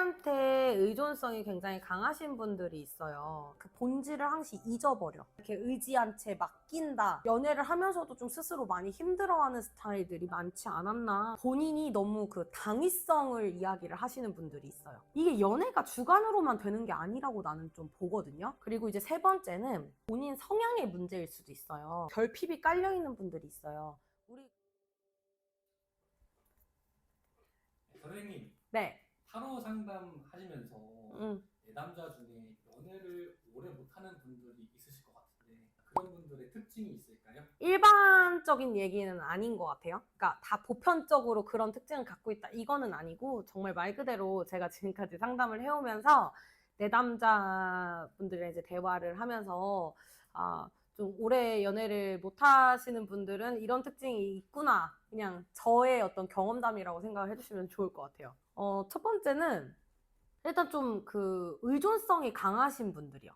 상대한테 의존성이 굉장히 강하신 분들이 있어요. 그 본질을 항상 잊어버려. 이렇게 의지한 채 맡긴다. 연애를 하면서도 좀 스스로 많이 힘들어하는 스타일들이 많지 않았나. 본인이 너무 그 당위성을 이야기를 하시는 분들이 있어요. 이게 연애가 주관으로만 되는 게 아니라고 나는 좀 보거든요. 그리고 이제 세 번째는 본인 성향의 문제일 수도 있어요. 결핍이 깔려있는 분들이 있어요. 우리 선생님, 네. 타로 상담 하시면서 음. 내담자 중에 연애를 오래 못하는 분들이 있으실 것 같은데 그런 분들의 특징이 있을까요? 일반적인 얘기는 아닌 것 같아요. 그러니까 다 보편적으로 그런 특징을 갖고 있다. 이거는 아니고 정말 말 그대로 제가 지금까지 상담을 해오면서 내담자분들의 이제 대화를 하면서 좀 오래 연애를 못 하시는 분들은 이런 특징이 있구나. 그냥 저의 어떤 경험담이라고 생각을 해주시면 좋을 것 같아요. 첫 번째는 일단 좀 그 의존성이 강하신 분들이요.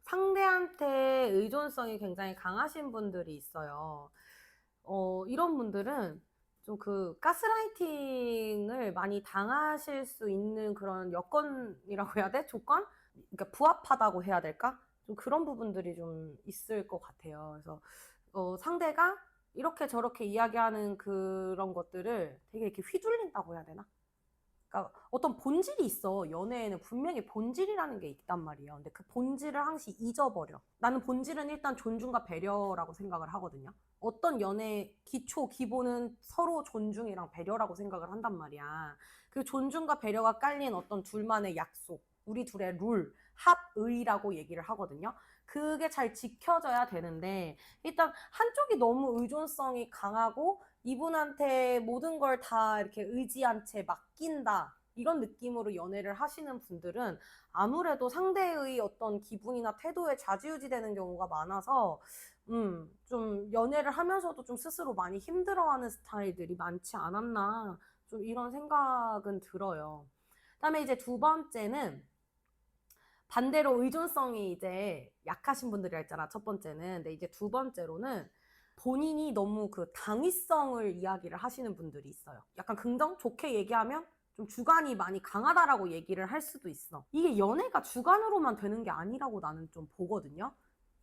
상대한테 의존성이 굉장히 강하신 분들이 있어요. 이런 분들은 좀 그 가스라이팅을 많이 당하실 수 있는 그런 여건이라고 해야 돼? 조건? 그러니까 부합하다고 해야 될까? 좀 그런 부분들이 좀 있을 것 같아요. 그래서 상대가 이렇게 저렇게 이야기하는 그런 것들을 되게 이렇게 휘둘린다고 해야 되나? 그러니까 어떤 본질이 있어. 연애에는 분명히 본질이라는 게 있단 말이에요. 근데 그 본질을 항상 잊어버려. 나는 본질은 일단 존중과 배려라고 생각을 하거든요. 어떤 연애 기초, 기본은 서로 존중이랑 배려라고 생각을 한단 말이야. 그 존중과 배려가 깔린 어떤 둘만의 약속, 우리 둘의 룰, 합의라고 얘기를 하거든요. 그게 잘 지켜져야 되는데 일단 한쪽이 너무 의존성이 강하고 이분한테 모든 걸 다 이렇게 의지한 채 맡긴다. 이런 느낌으로 연애를 하시는 분들은 아무래도 상대의 어떤 기분이나 태도에 좌지우지 되는 경우가 많아서, 좀 연애를 하면서도 좀 스스로 많이 힘들어하는 스타일들이 많지 않았나. 좀 이런 생각은 들어요. 그다음에 이제 두 번째는 반대로 의존성이 이제 약하신 분들이라 했잖아, 첫 번째는. 근데 이제 두 번째로는 본인이 너무 그 당위성을 이야기를 하시는 분들이 있어요. 약간 긍정? 좋게 얘기하면 좀 주관이 많이 강하다라고 얘기를 할 수도 있어. 이게 연애가 주관으로만 되는 게 아니라고 나는 좀 보거든요.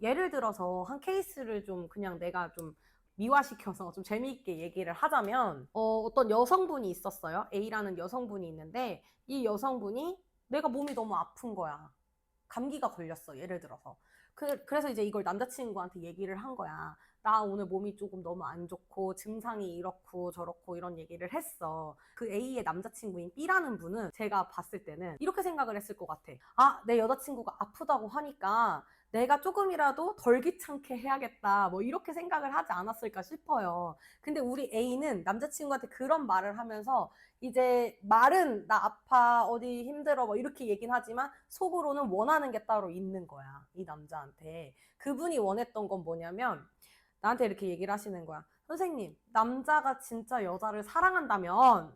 예를 들어서 한 케이스를 좀 그냥 내가 좀 미화시켜서 좀 재미있게 얘기를 하자면 어떤 여성분이 있었어요. A라는 여성분이 있는데 이 여성분이 내가 몸이 너무 아픈 거야. 감기가 걸렸어, 예를 들어서. 그래서 이제 이걸 남자친구한테 얘기를 한 거야. 나 오늘 몸이 조금 너무 안 좋고 증상이 이렇고 저렇고 이런 얘기를 했어. 그 A의 남자친구인 B라는 분은 제가 봤을 때는 이렇게 생각을 했을 것 같아. 내 여자친구가 아프다고 하니까 내가 조금이라도 덜 귀찮게 해야겠다. 뭐 이렇게 생각을 하지 않았을까 싶어요. 근데 우리 A는 남자친구한테 그런 말을 하면서 이제 말은 나 아파, 어디 힘들어, 뭐 이렇게 얘기는 하지만 속으로는 원하는 게 따로 있는 거야, 이 남자한테. 그분이 원했던 건 뭐냐면 나한테 이렇게 얘기를 하시는 거야. 선생님, 남자가 진짜 여자를 사랑한다면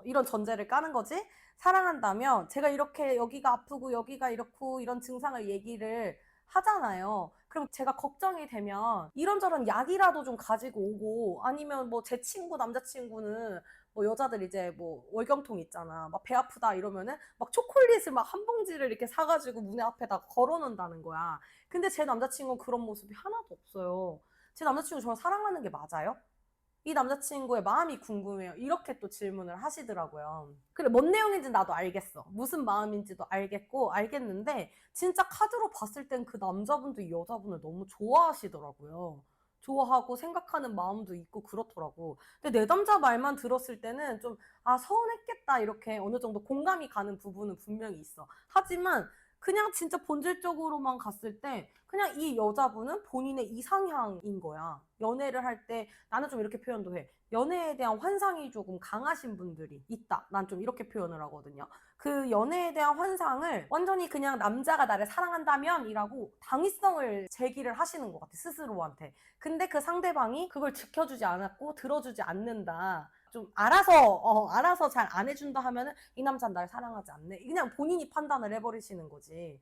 이런 전제를 까는 거지? 사랑한다면 제가 이렇게 여기가 아프고 여기가 이렇고 이런 증상을 얘기를 하잖아요. 그럼 제가 걱정이 되면 이런저런 약이라도 좀 가지고 오고 아니면 뭐 제 친구 남자친구는 뭐 여자들 이제 뭐 월경통 있잖아. 막 배 아프다 이러면은 막 초콜릿을 막 한 봉지를 이렇게 사가지고 문에 앞에다 걸어놓는다는 거야. 근데 제 남자친구는 그런 모습이 하나도 없어요. 제 남자친구 저를 사랑하는 게 맞아요? 이 남자친구의 마음이 궁금해요. 이렇게 또 질문을 하시더라고요. 그래, 뭔 내용인지 나도 알겠어. 무슨 마음인지도 알겠고, 알겠는데, 진짜 카드로 봤을 땐 그 남자분도 이 여자분을 너무 좋아하시더라고요. 좋아하고 생각하는 마음도 있고 그렇더라고. 근데 내담자 말만 들었을 때는 좀, 서운했겠다. 이렇게 어느 정도 공감이 가는 부분은 분명히 있어. 하지만, 그냥 진짜 본질적으로만 갔을 때 그냥 이 여자분은 본인의 이상향인 거야. 연애를 할 때 나는 좀 이렇게 표현도 해. 연애에 대한 환상이 조금 강하신 분들이 있다. 난 좀 이렇게 표현을 하거든요. 그 연애에 대한 환상을 완전히 그냥 남자가 나를 사랑한다면 이라고 당위성을 제기를 하시는 것 같아. 스스로한테. 근데 그 상대방이 그걸 지켜주지 않았고 들어주지 않는다. 좀 알아서 잘 안 해준다 하면은 이 남자는 날 사랑하지 않네. 그냥 본인이 판단을 해버리시는 거지.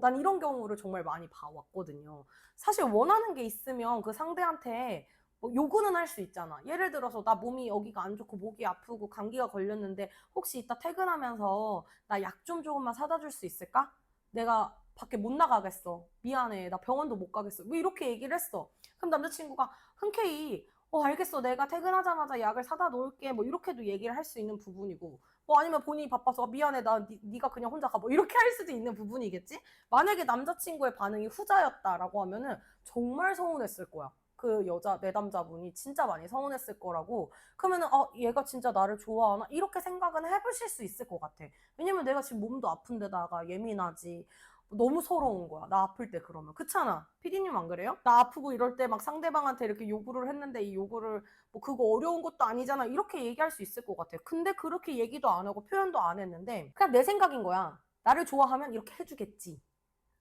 난 이런 경우를 정말 많이 봐왔거든요. 사실 원하는 게 있으면 그 상대한테 뭐 요구는 할 수 있잖아. 예를 들어서 나 몸이 여기가 안 좋고 목이 아프고 감기가 걸렸는데 혹시 이따 퇴근하면서 나 약 좀 조금만 사다 줄 수 있을까? 내가 밖에 못 나가겠어. 미안해. 나 병원도 못 가겠어. 뭐 이렇게 얘기를 했어. 그럼 남자친구가 흔쾌히 알겠어. 내가 퇴근하자마자 약을 사다 놓을게. 뭐 이렇게도 얘기를 할 수 있는 부분이고, 뭐 아니면 본인이 바빠서 미안해. 나 네가 그냥 혼자 가. 뭐 이렇게 할 수도 있는 부분이겠지? 만약에 남자친구의 반응이 후자였다라고 하면은 정말 서운했을 거야. 그 여자 내담자분이 진짜 많이 서운했을 거라고. 그러면은 얘가 진짜 나를 좋아하나 이렇게 생각은 해보실 수 있을 것 같아. 왜냐면 내가 지금 몸도 아픈데다가 예민하지. 너무 서러운 거야. 나 아플 때 그러면. 그렇잖아. 피디님 안 그래요? 나 아프고 이럴 때 막 상대방한테 이렇게 요구를 했는데 이 요구를 뭐 그거 어려운 것도 아니잖아. 이렇게 얘기할 수 있을 것 같아. 근데 그렇게 얘기도 안 하고 표현도 안 했는데 그냥 내 생각인 거야. 나를 좋아하면 이렇게 해주겠지.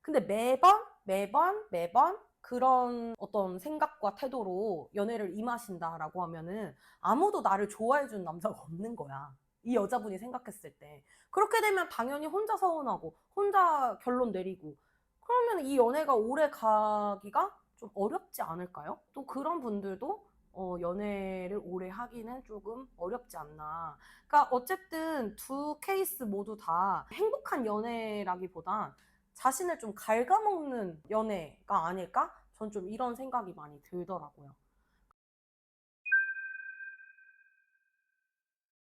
근데 매번 그런 어떤 생각과 태도로 연애를 임하신다라고 하면은 아무도 나를 좋아해준 남자가 없는 거야. 이 여자분이 생각했을 때. 그렇게 되면 당연히 혼자 서운하고 혼자 결론 내리고 그러면 이 연애가 오래 가기가 좀 어렵지 않을까요? 또 그런 분들도 연애를 오래 하기는 조금 어렵지 않나. 그러니까 어쨌든 두 케이스 모두 다 행복한 연애라기보단 자신을 좀 갉아먹는 연애가 아닐까? 전 좀 이런 생각이 많이 들더라고요.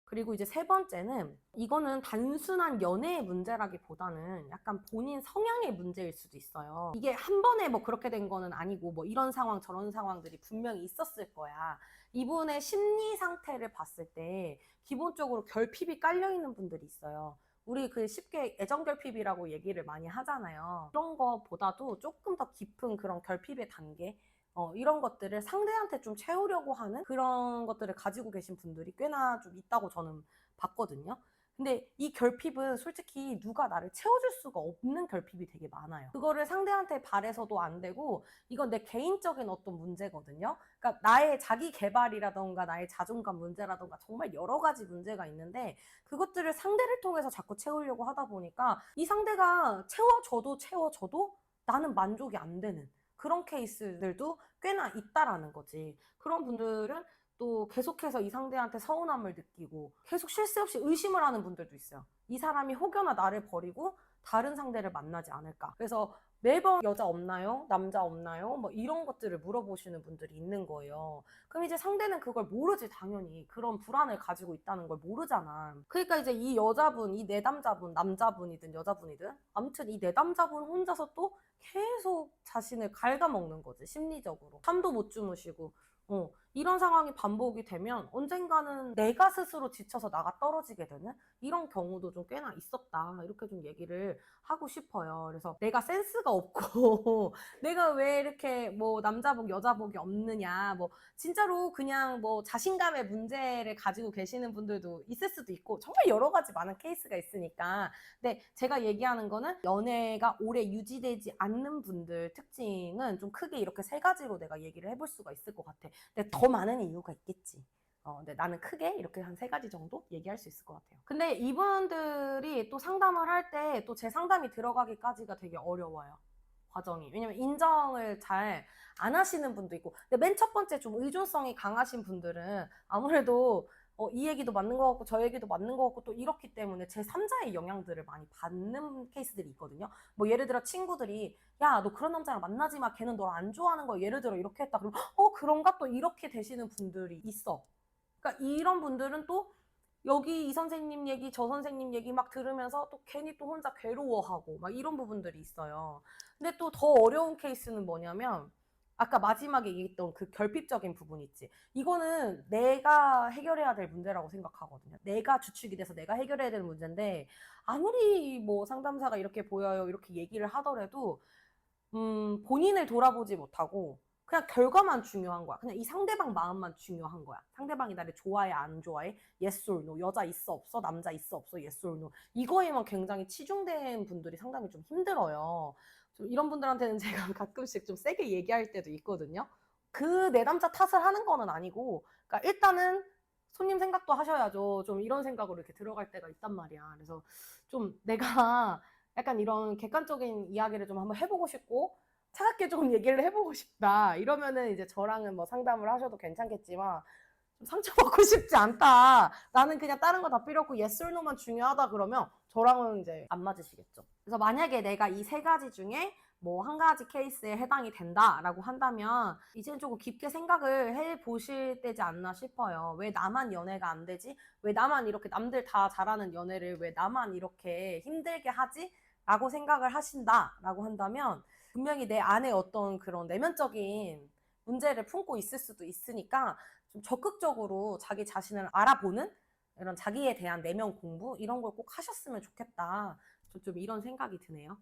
그리고 이제 세 번째는 이거는 단순한 연애의 문제라기보다는 약간 본인 성향의 문제일 수도 있어요. 이게 한 번에 뭐 그렇게 된 거는 아니고 뭐 이런 상황 저런 상황들이 분명히 있었을 거야. 이분의 심리 상태를 봤을 때 기본적으로 결핍이 깔려 있는 분들이 있어요. 우리 그 쉽게 애정결핍이라고 얘기를 많이 하잖아요. 그런 거보다도 조금 더 깊은 그런 결핍의 단계, 이런 것들을 상대한테 좀 채우려고 하는 그런 것들을 가지고 계신 분들이 꽤나 좀 있다고 저는 봤거든요. 근데 이 결핍은 솔직히 누가 나를 채워줄 수가 없는 결핍이 되게 많아요. 그거를 상대한테 바래서도 안 되고 이건 내 개인적인 어떤 문제거든요. 그러니까 나의 자기 개발이라던가 나의 자존감 문제라던가 정말 여러 가지 문제가 있는데 그것들을 상대를 통해서 자꾸 채우려고 하다 보니까 이 상대가 채워줘도 나는 만족이 안 되는 그런 케이스들도 꽤나 있다라는 거지. 그런 분들은 또 계속해서 이 상대한테 서운함을 느끼고 계속 쉴 새 없이 의심을 하는 분들도 있어요. 이 사람이 혹여나 나를 버리고 다른 상대를 만나지 않을까. 그래서 매번 여자 없나요? 남자 없나요? 뭐 이런 것들을 물어보시는 분들이 있는 거예요. 그럼 이제 상대는 그걸 모르지, 당연히. 그런 불안을 가지고 있다는 걸 모르잖아. 그러니까 이제 이 여자분, 이 내담자분, 남자분이든 여자분이든 아무튼 이 내담자분 혼자서 또 계속 자신을 갉아먹는 거지, 심리적으로. 잠도 못 주무시고. 이런 상황이 반복이 되면 언젠가는 내가 스스로 지쳐서 나가 떨어지게 되는 이런 경우도 좀 꽤나 있었다. 이렇게 좀 얘기를 하고 싶어요. 그래서 내가 센스가 없고 내가 왜 이렇게 뭐 남자복 여자복이 없느냐, 뭐 진짜로 그냥 뭐 자신감의 문제를 가지고 계시는 분들도 있을 수도 있고 정말 여러 가지 많은 케이스가 있으니까. 근데 제가 얘기하는 거는 연애가 오래 유지되지 않는 분들 특징은 좀 크게 이렇게 세 가지로 내가 얘기를 해볼 수가 있을 것 같아. 근데 더 많은 이유가 있겠지. 근데 나는 크게 이렇게 한 세 가지 정도 얘기할 수 있을 것 같아요. 근데 이분들이 또 상담을 할 때 또 제 상담이 들어가기까지가 되게 어려워요. 과정이. 왜냐면 인정을 잘 안 하시는 분도 있고. 근데 맨 첫 번째 좀 의존성이 강하신 분들은 아무래도 이 얘기도 맞는 것 같고 저 얘기도 맞는 것 같고 또 이렇기 때문에 제3자의 영향들을 많이 받는 케이스들이 있거든요. 뭐 예를 들어 친구들이 야, 너 그런 남자랑 만나지 마. 걔는 널 안 좋아하는 거야. 예를 들어 이렇게 했다. 그러면 그런가? 또 이렇게 되시는 분들이 있어. 그러니까 이런 분들은 또 여기 이 선생님 얘기 저 선생님 얘기 막 들으면서 또 괜히 또 혼자 괴로워하고 막 이런 부분들이 있어요. 근데 또 더 어려운 케이스는 뭐냐면 아까 마지막에 얘기했던 그 결핍적인 부분 있지. 이거는 내가 해결해야 될 문제라고 생각하거든요. 내가 주축이 돼서 내가 해결해야 되는 문제인데 아무리 뭐 상담사가 이렇게 보여요 이렇게 얘기를 하더라도 본인을 돌아보지 못하고 그냥 결과만 중요한 거야. 그냥 이 상대방 마음만 중요한 거야. 상대방이 나를 좋아해 안 좋아해? Yes or no. 여자 있어 없어? 남자 있어 없어? Yes or no. 이거에만 굉장히 치중된 분들이 상당히 좀 힘들어요. 좀 이런 분들한테는 제가 가끔씩 좀 세게 얘기할 때도 있거든요. 그 내담자 탓을 하는 거는 아니고 그러니까 일단은 손님 생각도 하셔야죠. 좀 이런 생각으로 이렇게 들어갈 때가 있단 말이야. 그래서 좀 내가 약간 이런 객관적인 이야기를 좀 한번 해보고 싶고 차갑게 조금 얘기를 해보고 싶다. 이러면은 이제 저랑은 뭐 상담을 하셔도 괜찮겠지만 좀 상처받고 싶지 않다. 나는 그냥 다른 거 다 필요 없고 yes or no만 중요하다 그러면 저랑은 이제 안 맞으시겠죠. 그래서 만약에 내가 이 세 가지 중에 뭐 한 가지 케이스에 해당이 된다라고 한다면 이제는 조금 깊게 생각을 해보실 때지 않나 싶어요. 왜 나만 연애가 안 되지? 왜 나만 이렇게 남들 다 잘하는 연애를 왜 나만 이렇게 힘들게 하지? 라고 생각을 하신다라고 한다면 분명히 내 안에 어떤 그런 내면적인 문제를 품고 있을 수도 있으니까 좀 적극적으로 자기 자신을 알아보는 이런 자기에 대한 내면 공부 이런 걸 꼭 하셨으면 좋겠다. 좀 이런 생각이 드네요.